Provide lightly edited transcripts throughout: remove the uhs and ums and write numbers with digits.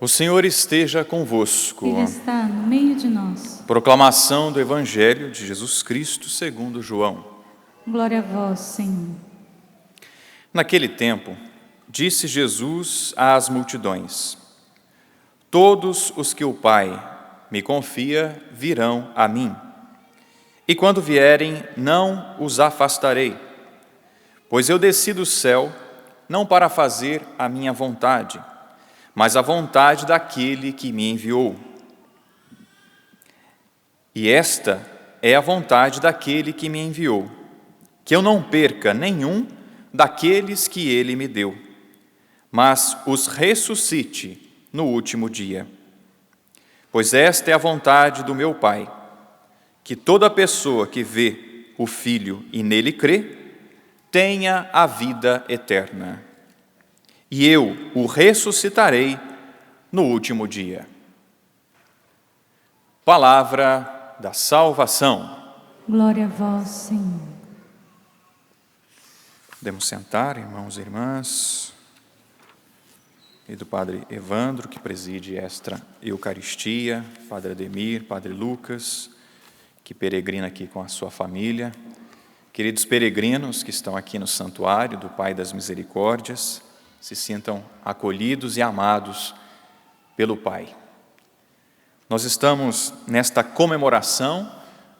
O Senhor esteja convosco. Ele está no meio de nós. Proclamação do Evangelho de Jesus Cristo segundo João. Glória a vós, Senhor. Naquele tempo, disse Jesus às multidões: Todos os que o Pai me confia virão a mim, e quando vierem, não os afastarei, pois eu desci do céu não para fazer a minha vontade, mas a vontade daquele que me enviou. E esta é a vontade daquele que me enviou, que eu não perca nenhum daqueles que ele me deu, mas os ressuscite no último dia. Pois esta é a vontade do meu Pai, que toda pessoa que vê o Filho e nele crê, tenha a vida eterna. E eu o ressuscitarei no último dia. Palavra da salvação. Glória a vós, Senhor. Podemos sentar, irmãos e irmãs. E do Padre Evandro, que preside esta Eucaristia, Padre Ademir, Padre Lucas, que peregrina aqui com a sua família. Queridos peregrinos que estão aqui no Santuário do Pai das Misericórdias, se sintam acolhidos e amados pelo Pai. Nós estamos nesta comemoração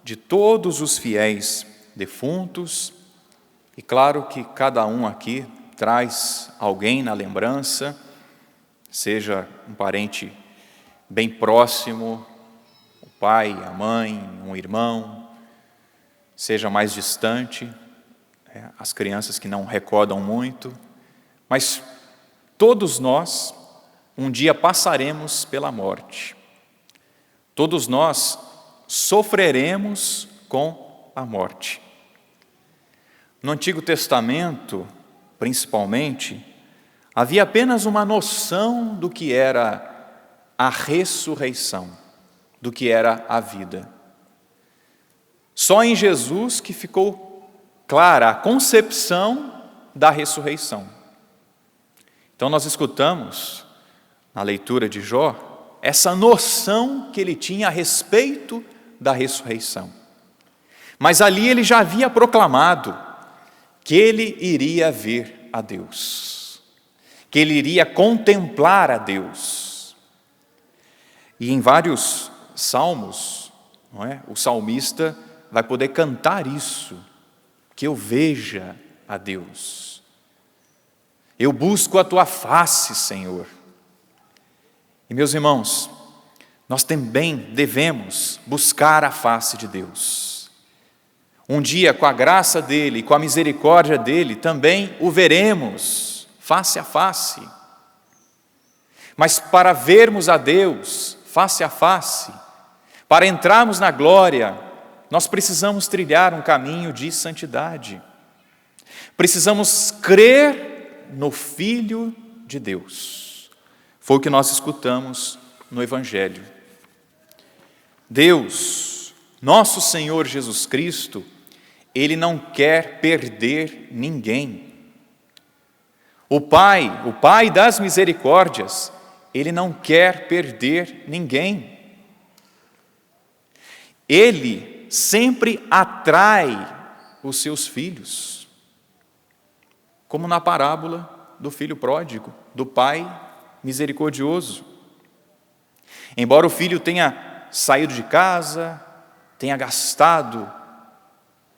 de todos os fiéis defuntos, e claro que cada um aqui traz alguém na lembrança, seja um parente bem próximo, o pai, a mãe, um irmão, seja mais distante, as crianças que não recordam muito, mas todos nós um dia passaremos pela morte. Todos nós sofreremos com a morte. No Antigo Testamento, principalmente, havia apenas uma noção do que era a ressurreição, do que era a vida. Só em Jesus que ficou clara a concepção da ressurreição. Então nós escutamos, na leitura de Jó, essa noção que ele tinha a respeito da ressurreição. Mas ali ele já havia proclamado que ele iria ver a Deus, que ele iria contemplar a Deus. E em vários salmos, não é? O salmista vai poder cantar isso, que eu veja a Deus. Eu busco a tua face, Senhor. E meus irmãos, nós também devemos buscar a face de Deus. Um dia, com a graça dele, com a misericórdia dele, também o veremos face a face. Mas para vermos a Deus face a face, para entrarmos na glória, nós precisamos trilhar um caminho de santidade. Precisamos crer no Filho de Deus. Foi o que nós escutamos no Evangelho. Deus, nosso Senhor Jesus Cristo, Ele não quer perder ninguém. O Pai das misericórdias, Ele não quer perder ninguém. Ele sempre atrai os seus filhos, como na parábola do filho pródigo, do pai misericordioso. Embora o filho tenha saído de casa, tenha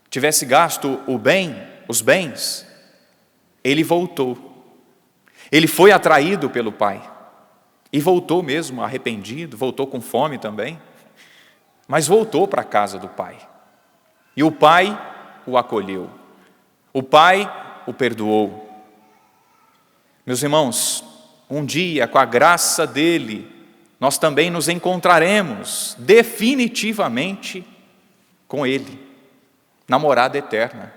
tivesse gasto os bens, ele voltou. Ele foi atraído pelo pai, e voltou mesmo arrependido, voltou com fome também, mas voltou para a casa do pai. E o pai o acolheu, o pai o perdoou. Meus irmãos, um dia, com a graça dele, nós também nos encontraremos definitivamente com ele, na morada eterna.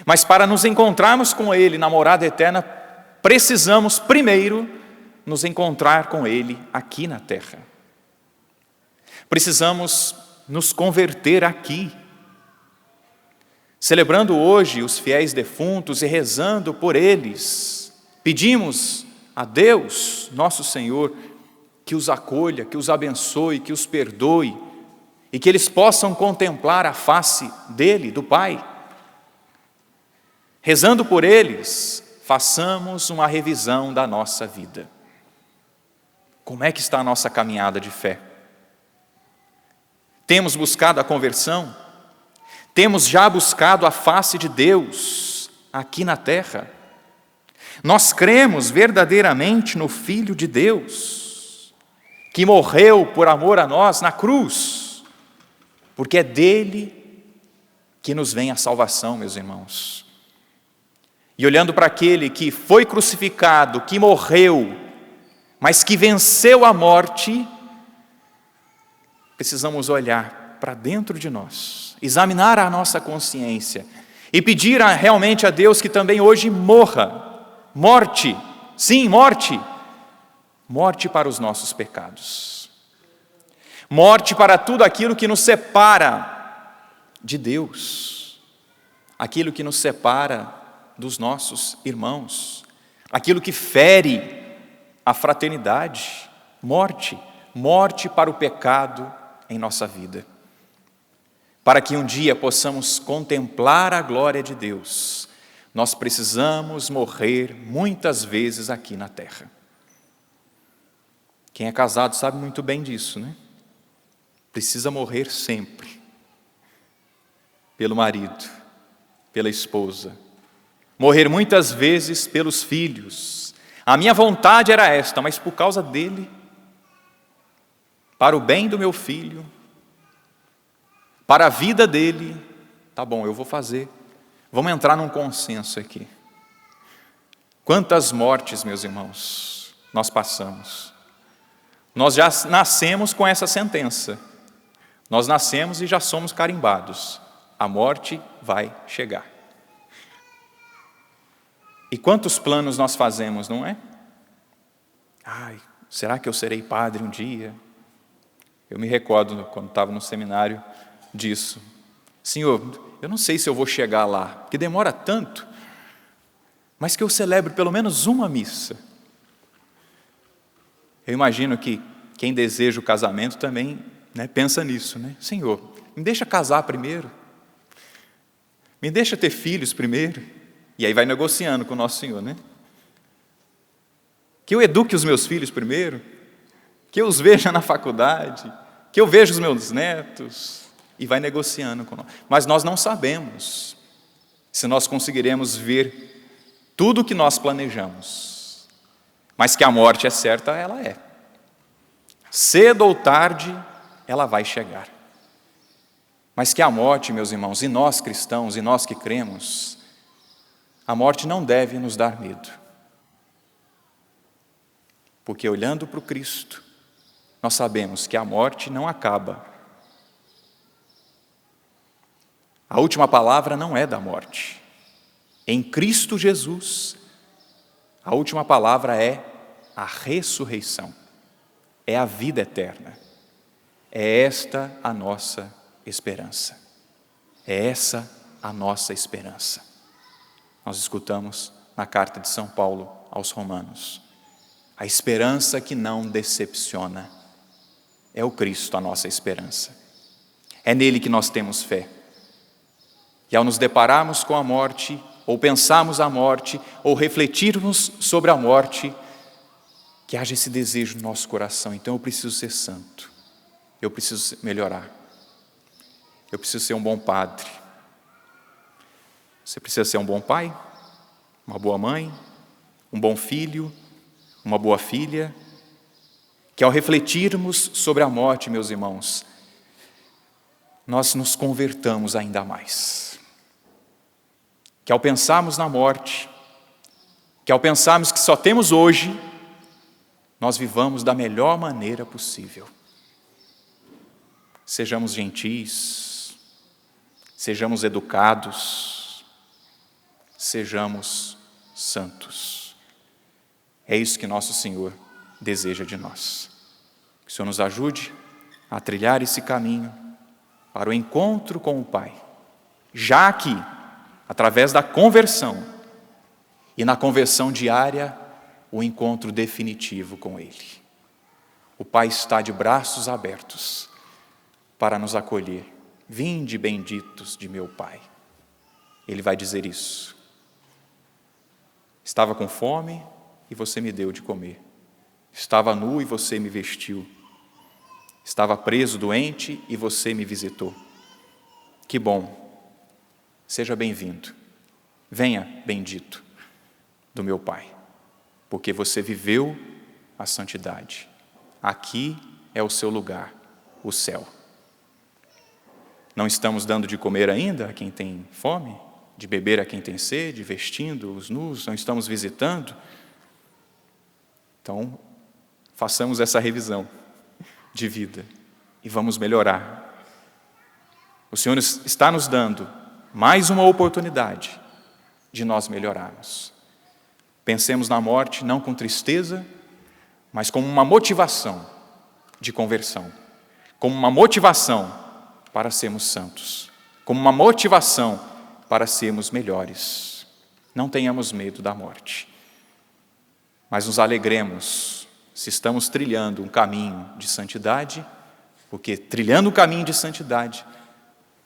Mas para nos encontrarmos com ele na morada eterna, precisamos primeiro nos encontrar com ele aqui na terra. Precisamos nos converter aqui. Celebrando hoje os fiéis defuntos e rezando por eles, pedimos a Deus, nosso Senhor, que os acolha, que os abençoe, que os perdoe, e que eles possam contemplar a face dele, do Pai. Rezando por eles, façamos uma revisão da nossa vida. Como é que está a nossa caminhada de fé? Temos buscado a conversão? Temos já buscado a face de Deus aqui na terra? Nós cremos verdadeiramente no Filho de Deus, que morreu por amor a nós na cruz, porque é dele que nos vem a salvação, meus irmãos. E olhando para aquele que foi crucificado, que morreu, mas que venceu a morte, precisamos olhar para dentro de nós, examinar a nossa consciência e pedir realmente a Deus que também hoje morra. Morte, sim, morte. Morte para os nossos pecados. Morte para tudo aquilo que nos separa de Deus. Aquilo que nos separa dos nossos irmãos. Aquilo que fere a fraternidade. Morte. Morte para o pecado em nossa vida. Para que um dia possamos contemplar a glória de Deus, nós precisamos morrer muitas vezes aqui na terra. Quem é casado sabe muito bem disso, né? Precisa morrer sempre. Pelo marido, pela esposa. Morrer muitas vezes pelos filhos. A minha vontade era esta, mas por causa dele, para o bem do meu filho, para a vida dele, tá bom, eu vou fazer. Vamos entrar num consenso aqui. Quantas mortes, meus irmãos, nós passamos. Nós já nascemos com essa sentença. Nós nascemos e já somos carimbados. A morte vai chegar. E quantos planos nós fazemos, não é? Ai, será que eu serei padre um dia? Eu me recordo, quando estava no seminário, disso. Senhor, eu não sei se eu vou chegar lá, porque demora tanto, mas que eu celebre pelo menos uma missa. Eu imagino que quem deseja o casamento também, né, pensa nisso, né? Senhor, me deixa casar primeiro, me deixa ter filhos primeiro, e aí vai negociando com o nosso Senhor, né? Que eu eduque os meus filhos primeiro, que eu os veja na faculdade, que eu veja os meus netos, e vai negociando com nós. Mas nós não sabemos se nós conseguiremos ver tudo o que nós planejamos. Mas que a morte é certa, ela é. Cedo ou tarde, ela vai chegar. Mas que a morte, meus irmãos, e nós cristãos, e nós que cremos, a morte não deve nos dar medo. Porque olhando para o Cristo, nós sabemos que a morte não acaba. A última palavra não é da morte. Em Cristo Jesus, a última palavra é a ressurreição. É a vida eterna. É esta a nossa esperança. É essa a nossa esperança. Nós escutamos na carta de São Paulo aos Romanos. A esperança que não decepciona. É o Cristo a nossa esperança. É nele que nós temos fé. E ao nos depararmos com a morte, ou pensarmos a morte, ou refletirmos sobre a morte, que haja esse desejo no nosso coração. Então eu preciso ser santo. Eu preciso melhorar. Eu preciso ser um bom padre. Você precisa ser um bom pai, uma boa mãe, um bom filho, uma boa filha, que ao refletirmos sobre a morte, meus irmãos, nós nos convertamos ainda mais. Que ao pensarmos na morte, que ao pensarmos que só temos hoje, nós vivamos da melhor maneira possível. Sejamos gentis, sejamos educados, sejamos santos. É isso que nosso Senhor deseja de nós. Que o Senhor nos ajude a trilhar esse caminho para o encontro com o Pai, já aqui, através da conversão, e na conversão diária, o encontro definitivo com Ele. O Pai está de braços abertos para nos acolher. Vinde, benditos de meu Pai. Ele vai dizer isso. Estava com fome e você me deu de comer. Estava nu e você me vestiu. Estava preso, doente e você me visitou. Que bom. Seja bem-vindo. Venha, bendito do meu Pai, porque você viveu a santidade. Aqui é o seu lugar, o céu. Não estamos dando de comer ainda a quem tem fome, de beber a quem tem sede, vestindo os nus, não estamos visitando. Então, façamos essa revisão de vida e vamos melhorar. O Senhor está nos dando mais uma oportunidade de nós melhorarmos. Pensemos na morte não com tristeza, mas como uma motivação de conversão, como uma motivação para sermos santos, como uma motivação para sermos melhores. Não tenhamos medo da morte, mas nos alegremos se estamos trilhando um caminho de santidade, porque trilhando o caminho de santidade,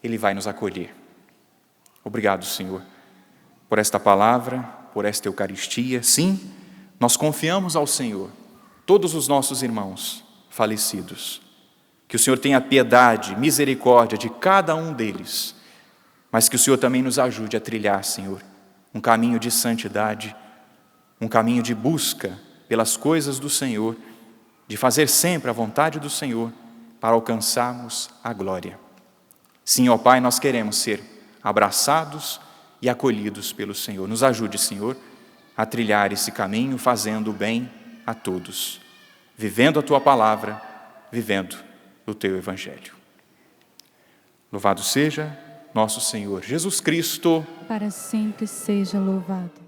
Ele vai nos acolher. Obrigado, Senhor, por esta palavra, por esta Eucaristia. Sim, nós confiamos ao Senhor todos os nossos irmãos falecidos. Que o Senhor tenha piedade, misericórdia de cada um deles, mas que o Senhor também nos ajude a trilhar, Senhor, um caminho de santidade, um caminho de busca pelas coisas do Senhor, de fazer sempre a vontade do Senhor para alcançarmos a glória. Sim, ó Pai, nós queremos ser abraçados e acolhidos pelo Senhor. Nos ajude, Senhor, a trilhar esse caminho, fazendo o bem a todos, vivendo a Tua palavra, vivendo o Teu Evangelho. Louvado seja nosso Senhor Jesus Cristo. Para sempre seja louvado.